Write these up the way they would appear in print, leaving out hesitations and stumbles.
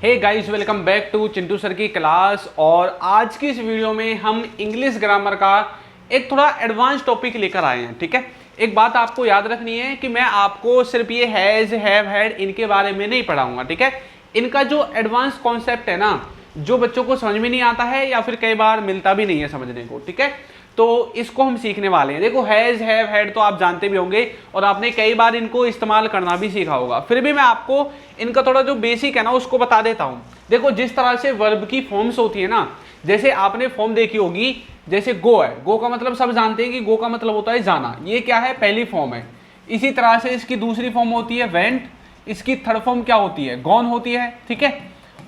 Hey guys, welcome back to Chintu sir की class. और आज की इस वीडियो में हम इंग्लिश ग्रामर का एक थोड़ा एडवांस टॉपिक लेकर आए हैं। ठीक है, एक बात आपको याद रखनी है कि मैं आपको सिर्फ ये हैज, हैव, हैड इनके बारे में नहीं पढ़ाऊंगा। ठीक है, इनका जो एडवांस कॉन्सेप्ट है ना, जो बच्चों को समझ में नहीं आता है या फिर कई बार मिलता भी नहीं है समझने को। ठीक है, तो इसको हम सीखने वाले हैं। देखो, हैज, हैव, हैड तो आप जानते भी होंगे और आपने कई बार इनको इस्तेमाल करना भी सीखा होगा। फिर भी मैं आपको इनका थोड़ा जो बेसिक है ना उसको बता देता हूं। देखो, जिस तरह से वर्ब की फॉर्म्स होती है ना, जैसे आपने फॉर्म देखी होगी, जैसे गो है, गो का मतलब सब जानते हैं कि गो का मतलब होता है जाना। ये क्या है? पहली फॉर्म है। इसी तरह से इसकी दूसरी फॉर्म होती है वेंट, इसकी थर्ड फॉर्म क्या होती है? गॉन होती है। ठीक है,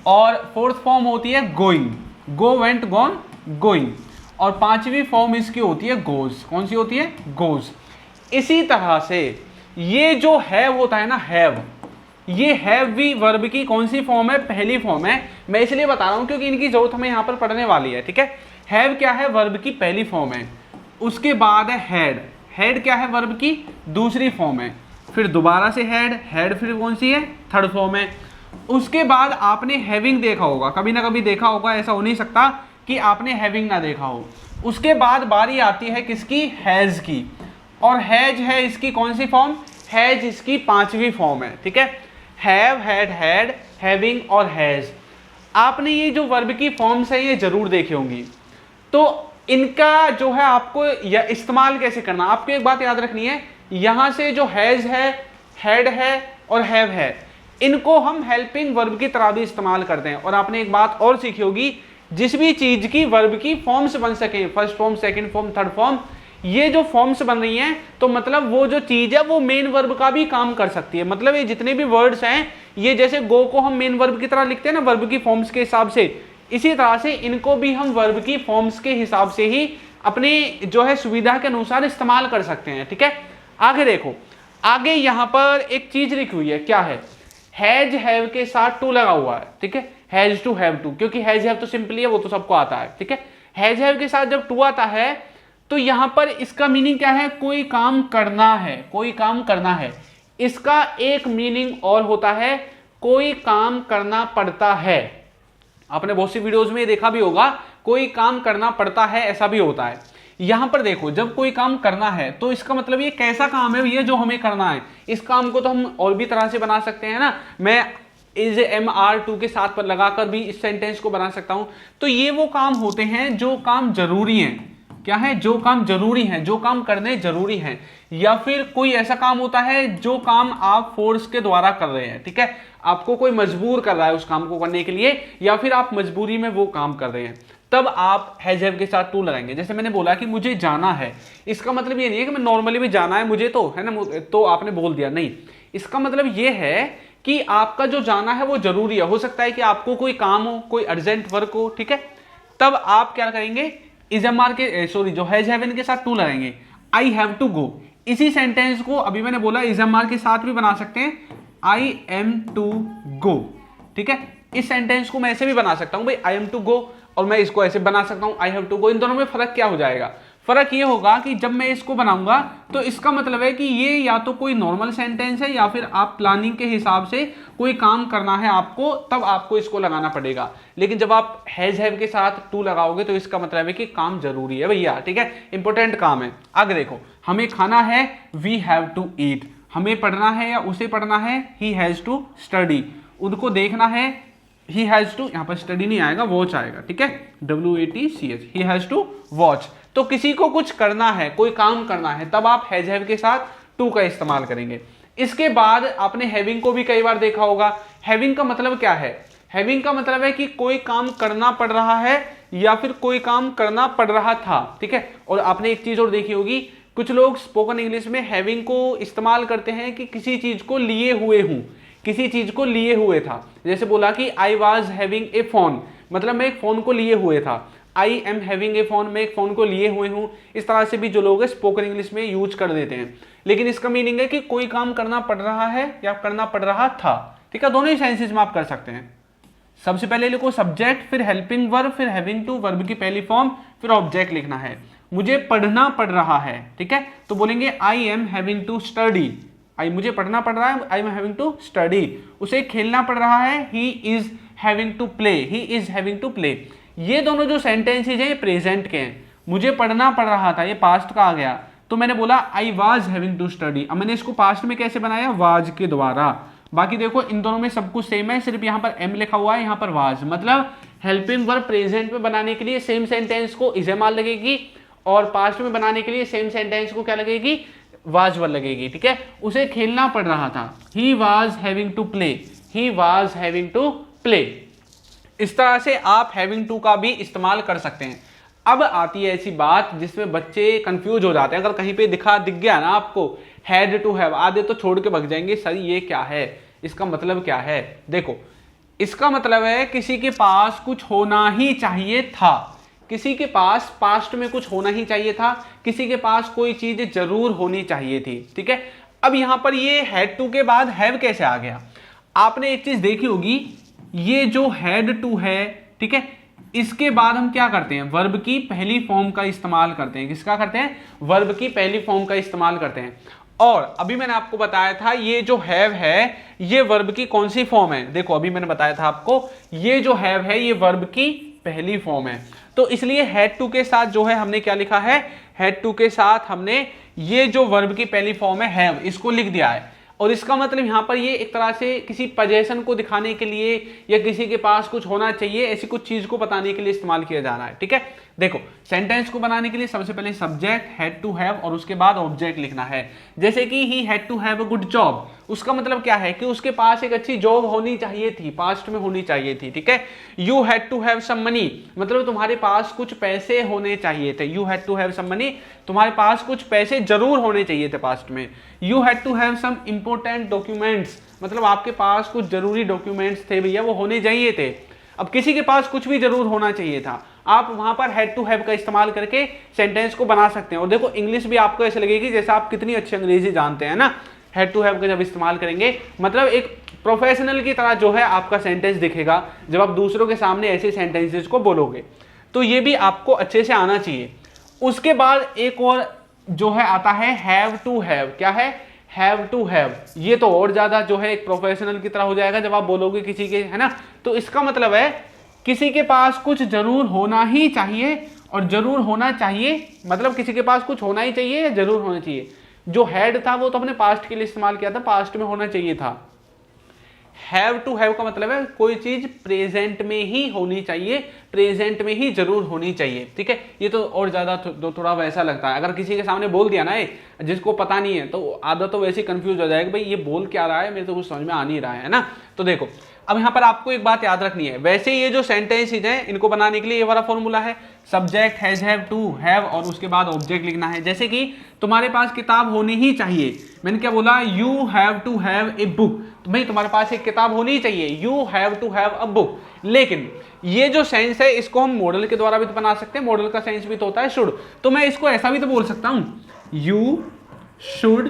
और फोर्थ फॉर्म होती है गोइंग, गो, वेंट, गॉन, गोइंग। और पांचवी फॉर्म इसकी होती है गोज। कौन सी होती है? गोज। इसी तरह से ये जो हैव होता है ना, हैव, ये हैव भी वर्ब की कौन सी फॉर्म है? पहली फॉर्म है। मैं इसलिए बता रहा हूं क्योंकि इनकी जरूरत हमें यहां पर पढ़ने वाली है। ठीक है, हैव क्या है? वर्ब की पहली फॉर्म है। उसके बाद है हैड, हैड क्या है? वर्ब की दूसरी फॉर्म है। फिर दोबारा से हैड, हैड फिर कौन सी है? थर्ड फॉर्म है। उसके बाद आपने हैविंग देखा होगा, कभी ना कभी देखा होगा, ऐसा हो नहीं सकता कि आपने हैविंग ना देखा हो। उसके बाद बारी आती है किसकी? हैज की। और हैज है इसकी कौन सी फॉर्म? हैज इसकी पांचवी फॉर्म है। ठीक है, हैव, हैड, हैड, हैविंग और हैज। आपने ये जो वर्ब की फॉर्म्स है ये जरूर देखी होंगी। तो इनका जो है आपको इस्तेमाल कैसे करना, आपको एक बात याद रखनी है। यहां से जो हैज है, हैड है और हैव है, इनको हम हेल्पिंग वर्ब की तरह भी इस्तेमाल करते हैं। और आपने एक बात और सीखी होगी, जिस भी चीज की वर्ब की फॉर्म्स बन सके, first form, second form, third form, ये जो फॉर्म्स बन रही हैं तो मतलब वो जो चीज है वो मेन वर्ब का भी काम कर सकती है। मतलब ये जितने भी वर्ड्स हैं, ये जैसे गो को हम मेन वर्ब की तरह लिखते हैं ना वर्ब की फॉर्म्स के हिसाब से, इसी तरह से इनको भी हम वर्ब की फॉर्म्स के हिसाब से ही अपने जो है सुविधा के अनुसार इस्तेमाल कर सकते हैं। ठीक है, आगे देखो, आगे यहां पर एक चीज लिखी हुई है, क्या है? हैज, हैव के साथ टू लगा हुआ है। ठीक है, हैज टू, हैव टू, क्योंकि हैज हैव तो सिंपली है, वो तो सबको आता है। ठीक है, हैज हैव के साथ जब टू आता है तो यहां पर इसका मीनिंग क्या है? कोई काम करना है, कोई काम करना है। इसका एक मीनिंग और होता है, कोई काम करना पड़ता है। आपने बहुत सी वीडियोस में देखा भी होगा, कोई काम करना पड़ता है, ऐसा भी होता है। यहां पर देखो, जब कोई काम करना है तो इसका मतलब ये कैसा काम है, ये जो हमें करना है। इस काम को तो हम और भी तरह से बना सकते हैं ना, मैं इज MR2 के साथ पर लगाकर भी इस सेंटेंस को बना सकता हूं। तो ये वो काम होते हैं जो काम जरूरी हैं। क्या है? जो काम जरूरी हैं, जो काम करने जरूरी हैं। या फिर कोई ऐसा काम होता है जो काम आप फोर्स के द्वारा कर रहे हैं। ठीक है, आपको कोई मजबूर कर रहा है उस काम को करने के लिए, या फिर आप मजबूरी में वो काम कर रहे हैं, तब आप हैज हैव के साथ टू लगाएंगे। जैसे मैंने बोला कि मुझे जाना है, इसका मतलब ये नहीं है कि मैं नॉर्मली भी जाना है मुझे, तो है ना, तो आपने बोल दिया, नहीं। इसका मतलब ये है कि आपका जो जाना है वो जरूरी है। हो सकता है कि आपको कोई काम हो, कोई अर्जेंट वर्क हो। ठीक है, तब आप क्या करेंगे? इज एम आर के सॉरी जो हैज हैव के साथ टू लगाएंगे। आई हैव टू गो, इसी सेंटेंस को अभी मैंने बोला इज एम आर के साथ भी बना सकते हैं, आई एम टू गो। ठीक है, इस सेंटेंस को मैं ऐसे भी बना सकता हूं भाई, आई एम टू गो, और मैं इसको ऐसे बना सकता हूं, आई हैव टू गो। इन दोनों में फर्क क्या हो जाएगा? फर्क ये होगा कि जब मैं इसको बनाऊंगा तो इसका मतलब है कि ये या तो कोई नॉर्मल सेंटेंस है या फिर आप प्लानिंग के हिसाब से कोई काम करना है आपको, तब आपको इसको लगाना पड़ेगा। लेकिन जब आप हैज हैव के साथ टू लगाओगे तो इसका मतलब है कि काम जरूरी है भैया। ठीक है, इंपॉर्टेंट काम है। आगे देखो, हमें खाना है, वी हैव टू ईट। हमें पढ़ना है या उसे पढ़ना है, ही हैज टू स्टडी। उनको देखना है, ही हैज टू, यहां पर स्टडी नहीं आएगा, वॉच आएगा। ठीक है, WATCH, he has to watch. तो किसी को कुछ करना है, कोई काम करना है, तब आप हैज हैव के साथ टू का इस्तेमाल करेंगे। इसके बाद आपने हैविंग को भी कई बार देखा होगा। हैविंग का मतलब क्या है? हैविंग का मतलब है कि कोई काम करना पड़ रहा है या फिर कोई काम करना पड़ रहा था। ठीक है, और आपने एक चीज और देखी होगी, कुछ लोग स्पोकन इंग्लिश में हैविंग को इस्तेमाल करते हैं कि किसी चीज को लिए हुए हूं, किसी चीज को लिए हुए था। जैसे बोला कि I was having a phone, मतलब मैं एक फोन को लिए हुए था। आई एम हैविंग ए फोन, मैं एक फोन को लिए हुए हूं। इस तरह से भी जो लोग स्पोकन इंग्लिश में यूज कर देते हैं, लेकिन इसका मीनिंग है कि कोई काम करना पड़ रहा है या करना पड़ रहा था। ठीक है, दोनों ही सेंसेस में आप कर सकते हैं। सबसे पहले लिखो सब्जेक्ट, फिर हेल्पिंग वर्ब, फिर हैविंग टू, वर्ब की पहली फॉर्म, फिर ऑब्जेक्ट लिखना है। मुझे पढ़ना पड़ रहा है। ठीक है, तो बोलेंगे I am having to study. I मुझे पढ़ना पड़ रहा है, I am having to study. उसे खेलना पड़ रहा है, he is having to play, he is having to play. ये दोनों जो सेंटेंसेज हैं ये प्रेजेंट के हैं, मुझे पढ़ना पड़ रहा था, ये पास्ट का आ गया, तो मैंने बोला I was having to study. अब मैंने इसको पास्ट में कैसे बनाया, वाज के द्वारा। बाकी देखो इन दोनों में सब कुछ सेम है, सिर्फ यहाँ पर एम लिखा हुआ है, यहाँ पर वाज। मतलब हेल्पिंग वर्ब प्रेजेंट में बनाने के लिए सेम सेंटेंस को इस्तेमाल लगेगी, और पास्ट में बनाने के लिए सेम सेंटेंस को क्या लगेगी, वाज वर लगेगी। ठीक है, उसे खेलना पड़ रहा था, he was having to play, he was having to play. इस तरह से आप हैविंग टू का भी इस्तेमाल कर सकते हैं। अब आती है ऐसी बात जिसमें बच्चे कंफ्यूज हो जाते हैं। अगर कहीं पे दिख गया ना आपको हैड टू हैव, आधे तो छोड़ के भाग जाएंगे, सर ये क्या है, इसका मतलब क्या है। देखो इसका मतलब है किसी के पास कुछ होना ही चाहिए था, किसी के पास पास्ट में कुछ होना ही चाहिए था, किसी के पास कोई चीज जरूर होनी चाहिए थी। ठीक है, अब यहां पर ये हैड टू के बाद हैव कैसे आ गया। आपने एक चीज देखी होगी, ये जो हैड टू है, ठीक है, इसके बाद हम क्या करते हैं, वर्ब की पहली फॉर्म का इस्तेमाल करते हैं। किसका करते हैं, वर्ब की पहली फॉर्म का इस्तेमाल करते हैं। और अभी मैंने आपको बताया था ये जो हैव है ये वर्ब की कौन सी फॉर्म है। देखो अभी मैंने बताया था आपको, ये जो हैव है ये वर्ब की पहली फॉर्म है, तो इसलिए हैड टू के साथ जो है हमने क्या लिखा है, हैड टू के साथ हमने ये जो वर्ब की पहली फॉर्म है हैव, इसको लिख दिया है। और इसका मतलब यहां पर ये एक तरह से किसी पोजीशन को दिखाने के लिए या किसी के पास कुछ होना चाहिए ऐसी कुछ चीज को बताने के लिए इस्तेमाल किया जा रहा है। ठीक है, देखो सेंटेंस को बनाने के लिए सबसे पहले सब्जेक्ट हैड टू हैव और उसके बाद ऑब्जेक्ट लिखना है। जैसे कि he had to have a good job, उसका मतलब क्या है कि उसके पास एक अच्छी जॉब होनी चाहिए थी, पास्ट में होनी चाहिए थी। ठीक है, you had to have some money, मतलब तुम्हारे पास कुछ पैसे होने चाहिए थे। You had to have some money, तुम्हारे पास कुछ पैसे जरूर होने चाहिए थे पास्ट में। You had to have some important documents, मतलब आपके पास कुछ जरूरी डॉक्यूमेंट्स थे भैया, वो होने चाहिए थे। अब किसी के पास कुछ भी जरूर होना चाहिए था, आप वहां पर हैड टू हैव का इस्तेमाल करके सेंटेंस को बना सकते हैं। और देखो इंग्लिश भी आपको ऐसे लगेगी जैसे आप कितनी अच्छी अंग्रेजी जानते हैं ना, हैड टू हैव का जब इस्तेमाल करेंगे मतलब एक प्रोफेशनल की तरह जो है आपका सेंटेंस दिखेगा जब आप दूसरों के सामने ऐसे सेंटेंसेस को बोलोगे। तो ये भी आपको अच्छे से आना चाहिए। उसके बाद एक और जो है आता है हैव टू हैव। क्या है, हैव टू हैव। ये तो और ज्यादा जो है एक प्रोफेशनल की तरह हो जाएगा जब आप बोलोगे किसी के, है ना। तो इसका मतलब है किसी के पास कुछ जरूर होना ही चाहिए, और जरूर होना चाहिए मतलब किसी के पास कुछ होना ही चाहिए या जरूर होना चाहिए। जो हैड था वो तो हमने पास्ट के लिए इस्तेमाल किया था, पास्ट में होना चाहिए था। हैव टू हैव का मतलब है कोई चीज प्रेजेंट में ही होनी चाहिए, प्रेजेंट में ही जरूर होनी चाहिए। ठीक है, ये तो और ज्यादा थोड़ा वैसा लगता है। अगर किसी के सामने बोल दिया ना जिसको पता नहीं है तो आधा तो वैसे कंफ्यूज हो जाएगा, भाई ये बोल क्या रहा है, मेरे तो कुछ समझ में आ नहीं रहा है ना। तो देखो अब यहाँ पर आपको एक बात याद रखनी है, वैसे ये जो सेंटेंसेज हैं इनको बनाने के लिए ये वाला फॉर्मूला है, subject has have to have और उसके बाद ऑब्जेक्ट लिखना है। जैसे कि तुम्हारे पास किताब होनी ही चाहिए, मैंने क्या बोला, you have to have a book, तो भाई तुम्हारे पास एक किताब होनी चाहिए, you have to have a book. लेकिन ये जो सेंस है इसको हम मॉडल के द्वारा भी तो बना सकते हैं, मॉडल का सेंस भी तो होता है शुड, तो मैं इसको ऐसा भी तो बोल सकता हूं, you should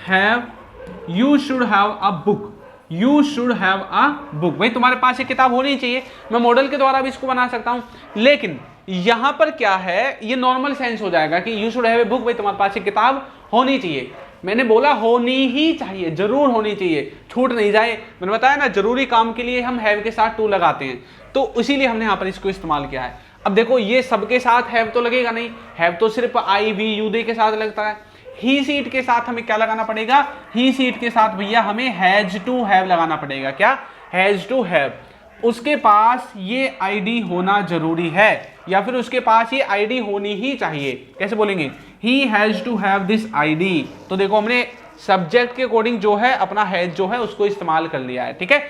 have a book, you should have a book. भाई तुम्हारे पास एक किताब होनी चाहिए, मैं मॉडल के द्वारा भी इसको बना सकता हूं। लेकिन यहां पर क्या है, ये नॉर्मल सेंस हो जाएगा कि you should have a book, भाई तुम्हारे पास एक किताब होनी चाहिए। मैंने बोला होनी ही चाहिए, जरूर होनी चाहिए, छूट नहीं जाए। मैंने बताया ना जरूरी काम के लिए हम हैव के साथ टू लगाते हैं, तो इसीलिए हमने यहाँ पर इसको इस्तेमाल किया है। अब देखो ये सबके साथ हैव तो लगेगा नहीं, हैव तो सिर्फ आई वी यू दे के साथ लगता है। ही सीट के साथ हमें क्या लगाना पड़ेगा, ही सीट के साथ भैया हमें हैज टू हैव लगाना पड़ेगा। क्या, हैज टू हैव। उसके पास ये आईडी होना जरूरी है, या फिर उसके पास ये आईडी होनी ही चाहिए। कैसे बोलेंगे, he has to have this ID. तो देखो हमने सब्जेक्ट के अकॉर्डिंग जो है अपना हैज जो है उसको इस्तेमाल कर लिया है। ठीक है,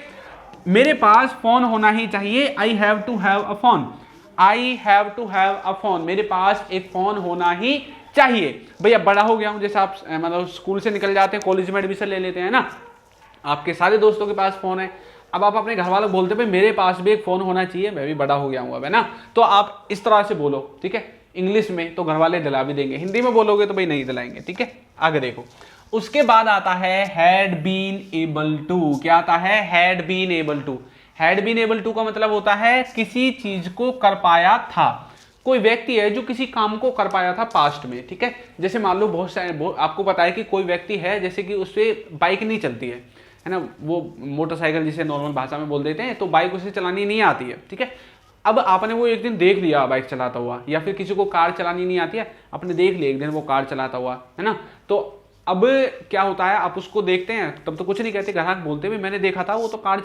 मेरे पास फोन होना ही चाहिए, I have to have a phone, I have to have a phone, मेरे पास एक फोन होना ही चाहिए। भैया बड़ा हो गया हूं, जैसे आप मतलब स्कूल से निकल जाते हैं, कॉलेज में एडमिशन ले लेते हैं ना, आपके सारे दोस्तों के पास फोन है, अब आप अपने घर वालों को बोलते भाई मेरे पास भी एक फोन होना चाहिए, मैं भी बड़ा हो गया हूं अब, है ना। तो आप इस तरह से बोलो, ठीक है। इंग्लिश में तो घर वाले दिला भी देंगे, हिंदी में बोलोगे तो भाई नहीं दिलाएंगे। ठीक है, आगे देखो। उसके बाद आता है हैड बीन एबल टू। क्या आता है, had been able to. Had been able to का मतलब होता है किसी चीज को कर पाया था। कोई व्यक्ति है जो किसी काम को कर पाया था पास्ट में। ठीक है, जैसे मान लो बहुत सारे आपको पता है कि कोई व्यक्ति है जैसे कि उससे बाइक नहीं चलती है, है ना, वो मोटरसाइकिल जिसे नॉर्मल भाषा में बोल देते हैं, तो बाइक उसे चलानी नहीं आती है, ठीक है। अब आपने वो एक दिन देख लिया बाइक चलाता हुआ, या फिर किसी को कार चलानी नहीं आती है, आपने देख लिया एक दिन वो कार चलाता हुआ, है ना, तो अब क्या होता है, आप उसको देखते हैं तब तो कुछ नहीं कहते, ग्राहक बोलते हुए मैंने देखा था वो तो कार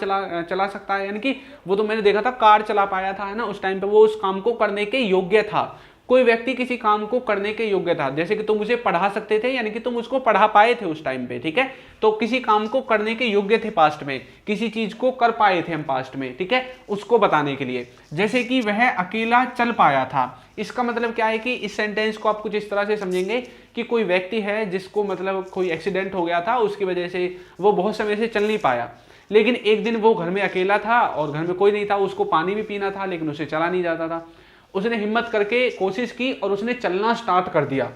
चला सकता है, यानी कि वो तो मैंने देखा था कार चला पाया था, है ना, उस टाइम पे वो उस काम को करने के योग्य था। कोई व्यक्ति किसी काम को करने के योग्य था, जैसे कि तुम उसे पढ़ा सकते थे, यानी कि तुम उसको पढ़ा पाए थे उस टाइम पे, ठीक है, तो किसी काम को करने के योग्य थे पास्ट में, किसी चीज को कर पाए थे हम पास्ट में, ठीक है, उसको बताने के लिए। जैसे कि वह अकेला चल पाया था, इसका मतलब क्या है कि इस सेंटेंस को आप कुछ इस तरह से समझेंगे कि कोई व्यक्ति है जिसको मतलब कोई एक्सीडेंट हो गया था, उसकी वजह से वो बहुत समय से चल नहीं पाया, लेकिन एक दिन वो घर में अकेला था और घर में कोई नहीं था, उसको पानी भी पीना था लेकिन उसे चला नहीं जाता था। उसने हिम्मत करके कोशिश की और उसने चलना स्टार्ट कर दिया।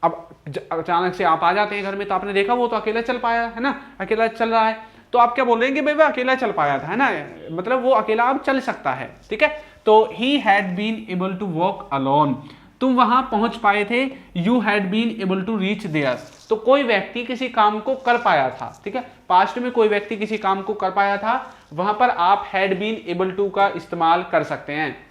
अब अचानक से आप आ जाते हैं घर में, तो आपने देखा वो तो अकेला चल पाया है ना, अकेला चल रहा है, तो आप क्या बोल रहे हैं कि भाई वह अकेला चल पाया था, है ना, मतलब वो अकेला अब चल सकता है, ठीक है। तो he had been able to walk alone, तुम वहां पहुंच पाए थे, you had been able to reach there, तो कोई व्यक्ति किसी काम को कर पाया था, ठीक है, पास्ट में कोई व्यक्ति किसी काम को कर पाया था, वहां पर आप हैड बीन एबल टू का इस्तेमाल कर सकते हैं।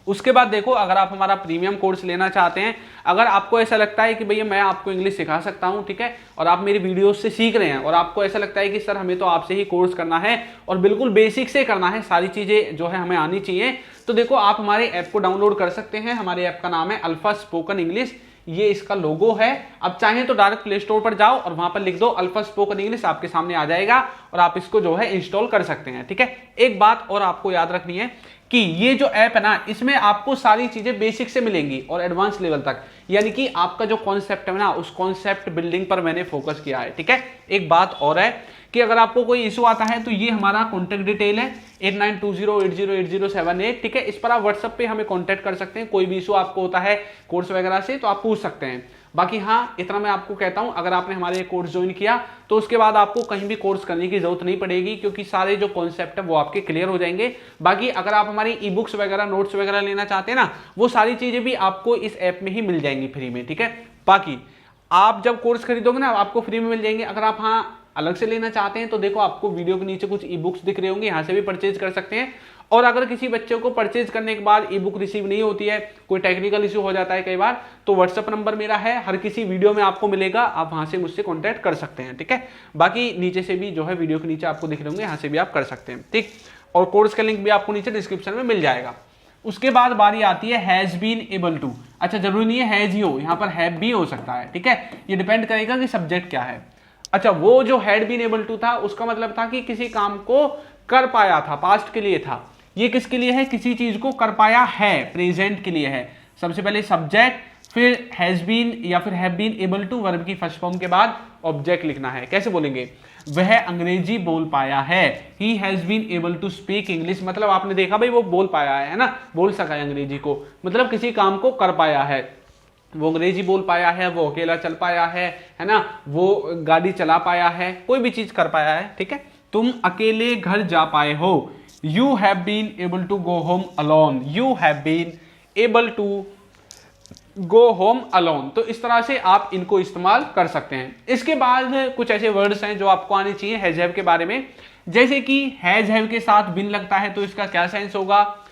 उसके बाद देखो, अगर आप हमारा प्रीमियम कोर्स लेना चाहते हैं, अगर आपको ऐसा लगता है कि भैया मैं आपको इंग्लिश सिखा सकता हूं, ठीक है, और आप मेरी वीडियोस से सीख रहे हैं और आपको ऐसा लगता है कि सर हमें तो आपसे ही कोर्स करना है और बिल्कुल बेसिक से करना है, सारी चीजें जो है हमें आनी चाहिए, तो देखो आप हमारे ऐप को डाउनलोड कर सकते हैं। हमारे ऐप का नाम है अल्फा स्पोकन इंग्लिश, ये इसका लोगो है। अब चाहें तो डायरेक्ट प्ले स्टोर पर जाओ और वहां पर लिख दो अल्फा स्पोकन इंग्लिश, आपके सामने आ जाएगा और आप इसको जो है इंस्टॉल कर सकते हैं, ठीक है। एक बात और आपको याद रखनी है कि ये जो ऐप है ना, इसमें आपको सारी चीजें बेसिक से मिलेंगी और एडवांस लेवल तक, यानी कि आपका जो कॉन्सेप्ट है ना, उस कॉन्सेप्ट बिल्डिंग पर मैंने फोकस किया है, ठीक है। एक बात और है कि अगर आपको कोई इशू आता है तो ये हमारा कॉन्टैक्ट डिटेल है 8920808078, ठीक है, इस पर आप व्हाट्सएप पे हमें कॉन्टैक्ट कर सकते हैं। कोई भी इशू आपको होता है कोर्स वगैरह से तो आप पूछ सकते हैं। बाकी हाँ, इतना मैं आपको कहता हूं, अगर आपने हमारे कोर्स ज्वाइन किया तो उसके बाद आपको कहीं भी कोर्स करने की जरूरत नहीं पड़ेगी, क्योंकि सारे जो कॉन्सेप्ट है वो आपके क्लियर हो जाएंगे। बाकी अगर आप हमारी ई बुक्स वगैरह नोट्स वगैरह लेना चाहते हैं ना, वो सारी चीजें भी आपको इस ऐप में ही मिल जाएंगी फ्री में, ठीक है। बाकी आप जब कोर्स खरीदोगे ना, आपको फ्री में मिल जाएंगे। अगर आप हाँ अलग से लेना चाहते हैं तो देखो आपको वीडियो के नीचे कुछ ई बुक्स दिख रहे होंगे, यहाँ से भी परचेज कर सकते हैं। और अगर किसी बच्चे को परचेज करने के बाद ई बुक रिसीव नहीं होती है, कोई टेक्निकल इशू हो जाता है कई बार, तो व्हाट्सएप नंबर मेरा है, हर किसी वीडियो में आपको मिलेगा, आप वहां से मुझसे कॉन्टैक्ट कर सकते हैं, ठीक है। बाकी नीचे से भी जो है वीडियो के नीचे आपको दिख रहे होंगे, यहाँ से भी आप कर सकते हैं, ठीक। और कोर्स का लिंक भी आपको नीचे डिस्क्रिप्शन में मिल जाएगा। उसके बाद बारी आती है हैज बीन एबल टू। अच्छा, जरूरी नहीं है हैज ही हो, यहाँ पर हैव भी हो सकता है, ठीक है, ये डिपेंड करेगा कि सब्जेक्ट क्या है। अच्छा, वो जो हैड बीन एबल टू था उसका मतलब था कि किसी काम को कर पाया था, पास्ट के लिए था। ये किसके लिए है? किसी चीज को कर पाया है, प्रेजेंट के लिए है। सबसे पहले सब्जेक्ट, फिर हैज बीन या फिर have been able to, verb की फर्स्ट फॉर्म के बाद ऑब्जेक्ट लिखना है। कैसे बोलेंगे? वह अंग्रेजी बोल पाया है, he has been able to speak English, मतलब आपने देखा भाई वो बोल पाया है ना, बोल सका है अंग्रेजी को, मतलब किसी काम को कर पाया है। वो अंग्रेजी बोल पाया है, वो अकेला चल पाया है ना, वो गाड़ी चला पाया है, कोई भी चीज कर पाया है, ठीक है। तुम अकेले घर जा पाए हो, you have been able to go home alone, you have been able to go home alone. तो इस तरह से आप इनको इस्तेमाल कर सकते हैं। इसके बाद कुछ ऐसे वर्ड्स हैं जो आपको आने चाहिए हैज हैव के बारे में, जैसे कि हैज हैव के साथ बिन लगता है तो इसका क्या सेंस होगा?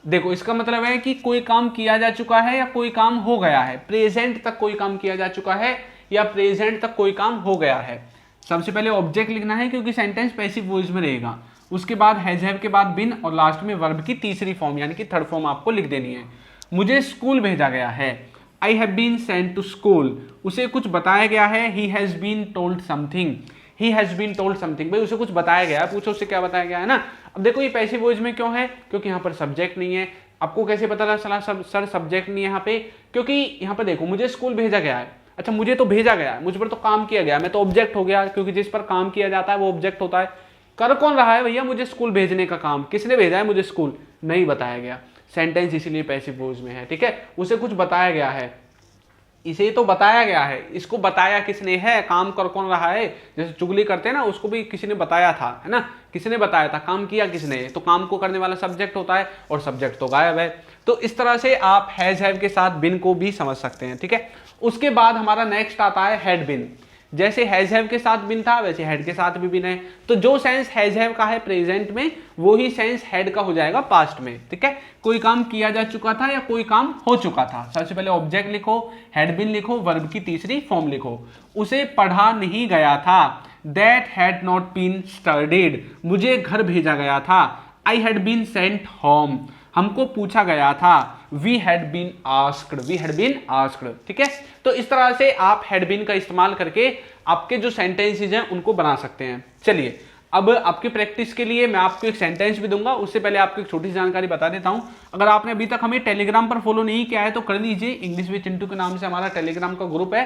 देखो, इसका मतलब है कि कोई काम किया जा चुका है या कोई काम हो गया है, प्रेजेंट तक कोई काम किया जा चुका है या प्रेजेंट तक कोई काम हो गया है। सबसे पहले ऑब्जेक्ट लिखना है क्योंकि सेंटेंस पैसिव वॉइस में रहेगा। उसके बाद हैज हैव के बाद बिन और लास्ट में वर्ब की तीसरी फॉर्म यानी कि थर्ड फॉर्म आपको लिख देनी है। मुझे स्कूल भेजा गया है, I have been sent to school. उसे कुछ बताया गया है, he has been told something, he has been told something. भाई उसे कुछ बताया गया है, पूछो उसे क्या बताया गया है ना। अब देखो ये पैसिव वॉइस में क्यों है? क्योंकि यहाँ पर सब्जेक्ट नहीं है। आपको कैसे पता चला सर सब्जेक्ट नहीं है यहाँ पे? क्योंकि यहाँ पर देखो मुझे स्कूल भेजा गया है, अच्छा मुझे तो भेजा गया, मुझ पर तो काम किया गया, मैं तो ऑब्जेक्ट हो गया, क्योंकि जिस पर काम किया जाता है वो ऑब्जेक्ट होता है। कर कौन रहा है भैया मुझे स्कूल भेजने का काम? किसने भेजा है मुझे स्कूल? नहीं बताया गया। सेंटेंस इसीलिए पैसिव वॉइस में है, ठीक है। उसे कुछ बताया गया है, इसे तो बताया गया है, इसको बताया किसने है? काम कर कौन रहा है? जैसे चुगली करते हैं ना, उसको भी किसी ने बताया था, है ना, किसने बताया था, काम किया किसने? तो काम को करने वाला सब्जेक्ट होता है और सब्जेक्ट तो गायब है। तो इस तरह से आप हैज हैव के साथ बिन को भी समझ सकते हैं, ठीक है। उसके बाद हमारा नेक्स्ट आता है हैड बिन। जैसे हैज हैव के साथ बिन था वैसे हैड के साथ भी बिन है, तो जो सेंस हैज हैव का है प्रेजेंट में वो ही सेंस हैड का हो जाएगा पास्ट में। ठीक है, कोई काम किया जा चुका था या कोई काम हो चुका था, सबसे पहले ऑब्जेक्ट लिखो, हैड बिन लिखो, वर्ब की तीसरी फॉर्म लिखो। उसे पढ़ा नहीं गया था, that had not been studied, मुझे घर भेजा गया था, I had been sent home, हमको पूछा गया था, we had been asked, we had been asked. ठीक है, तो इस तरह से आप हैड बीन का इस्तेमाल करके आपके जो सेंटेंसेज हैं उनको बना सकते हैं। चलिए अब आपकी प्रैक्टिस के लिए मैं आपको एक सेंटेंस भी दूंगा, उससे पहले आपको एक छोटी सी जानकारी बता देता हूं। अगर आपने अभी तक हमें टेलीग्राम पर फॉलो नहीं किया है तो कर लीजिए, इंग्लिश विद चिंटू के नाम से हमारा टेलीग्राम का ग्रुप है।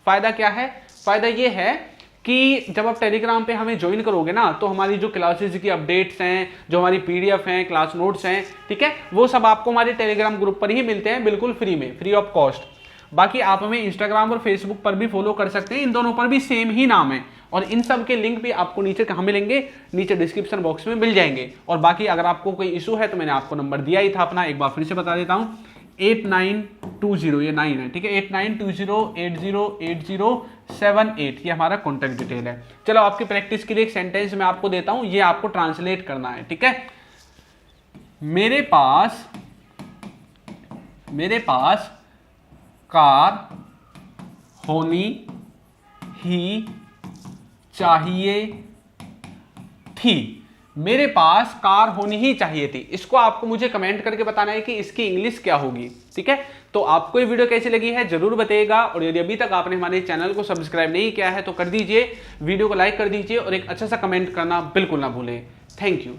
फायदा क्या है? फायदा ये है कि जब आप टेलीग्राम पे हमें ज्वाइन करोगे ना तो हमारी जो क्लासेस की अपडेट्स हैं, जो हमारी पीडीएफ हैं, क्लास नोट्स हैं, ठीक है, वो सब आपको हमारे टेलीग्राम ग्रुप पर ही मिलते हैं, बिल्कुल फ्री में, फ्री ऑफ कॉस्ट। बाकी आप हमें इंस्टाग्राम और फेसबुक पर भी फॉलो कर सकते हैं, इन दोनों पर भी सेम ही नाम है और इन सब के लिंक भी आपको नीचे कहाँ मिलेंगे? नीचे डिस्क्रिप्शन बॉक्स में मिल जाएंगे। और बाकी अगर आपको कोई इशू है तो मैंने आपको नंबर दिया ही था अपना, एक बार फिर से बता देता हूँ, 8920, ये 9 है, ठीक है, 8920808078, ये हमारा कॉन्टैक्ट डिटेल है। चलो आपकी प्रैक्टिस के लिए एक सेंटेंस मैं आपको देता हूं, ये आपको ट्रांसलेट करना है। ठीक है, मेरे पास कार होनी ही चाहिए थी, मेरे पास कार होनी ही चाहिए थी, इसको आपको मुझे कमेंट करके बताना है कि इसकी इंग्लिश क्या होगी। ठीक है, तो आपको ये वीडियो कैसी लगी है जरूर बताइएगा, और यदि अभी तक आपने हमारे चैनल को सब्सक्राइब नहीं किया है तो कर दीजिए, वीडियो को लाइक कर दीजिए और एक अच्छा सा कमेंट करना बिल्कुल ना भूलें। Thank you.